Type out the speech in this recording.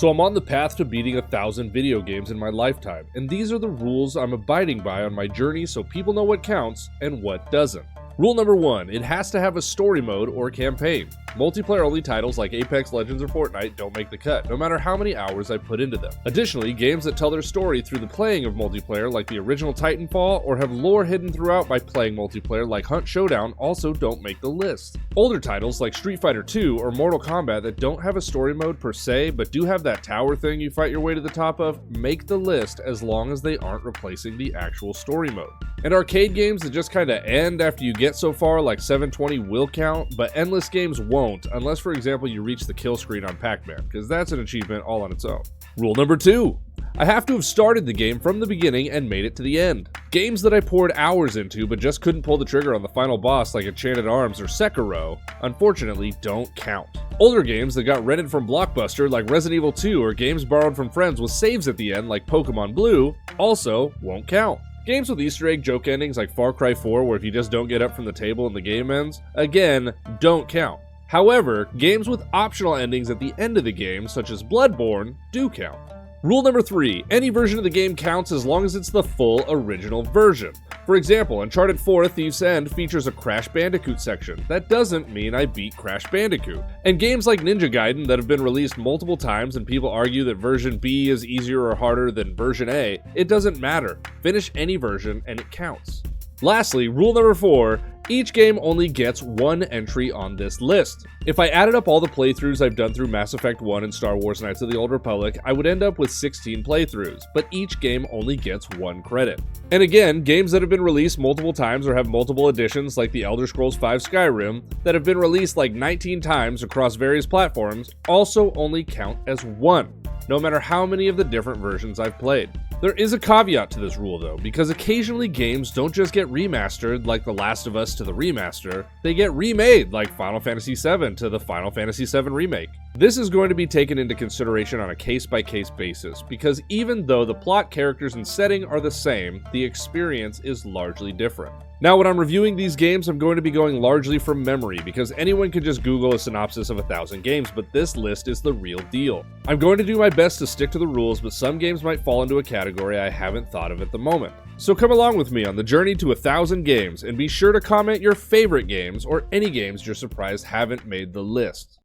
So I'm on the path to beating 1,000 video games in my lifetime, and these are the rules I'm abiding by on my journey so people know what counts and what doesn't. Rule number 1, it has to have a story mode or campaign. Multiplayer-only titles like Apex Legends or Fortnite don't make the cut, no matter how many hours I put into them. Additionally, games that tell their story through the playing of multiplayer like the original Titanfall or have lore hidden throughout by playing multiplayer like Hunt Showdown also don't make the list. Older titles like Street Fighter 2 or Mortal Kombat that don't have a story mode per se but do have that tower thing you fight your way to the top of make the list as long as they aren't replacing the actual story mode. And arcade games that just kinda end after you get so far like 720 will count, but endless games won't unless for example you reach the kill screen on Pac-Man, because that's an achievement all on its own. Rule number 2. I have to have started the game from the beginning and made it to the end. Games that I poured hours into but just couldn't pull the trigger on the final boss like Enchanted Arms or Sekiro, unfortunately don't count. Older games that got rented from Blockbuster like Resident Evil 2 or games borrowed from friends with saves at the end like Pokemon Blue also won't count. Games with Easter egg joke endings like Far Cry 4 where if you just don't get up from the table and the game ends, again, don't count. However, games with optional endings at the end of the game, such as Bloodborne, do count. Rule number 3, any version of the game counts as long as it's the full original version. For example, Uncharted 4 Thief's End features a Crash Bandicoot section. That doesn't mean I beat Crash Bandicoot. And games like Ninja Gaiden that have been released multiple times and people argue that version B is easier or harder than version A, it doesn't matter. Finish any version and it counts. Lastly, rule number 4, each game only gets one entry on this list. If I added up all the playthroughs I've done through Mass Effect 1 and Star Wars Knights of the Old Republic, I would end up with 16 playthroughs, but each game only gets 1 credit. And again, games that have been released multiple times or have multiple editions like the Elder Scrolls V Skyrim, that have been released like 19 times across various platforms, also only count as 1, no matter how many of the different versions I've played. There is a caveat to this rule though, because occasionally games don't just get remastered like The Last of Us to the remaster, they get remade like Final Fantasy VII to the Final Fantasy VII Remake. This is going to be taken into consideration on a case-by-case basis, because even though the plot, characters, and setting are the same, the experience is largely different. Now, when I'm reviewing these games, I'm going to be going largely from memory, because anyone can just Google a synopsis of 1,000 games, but this list is the real deal. I'm going to do my best to stick to the rules, but some games might fall into a category I haven't thought of at the moment. So come along with me on the journey to 1,000 games, and be sure to comment your favorite games, or any games you're surprised haven't made the list.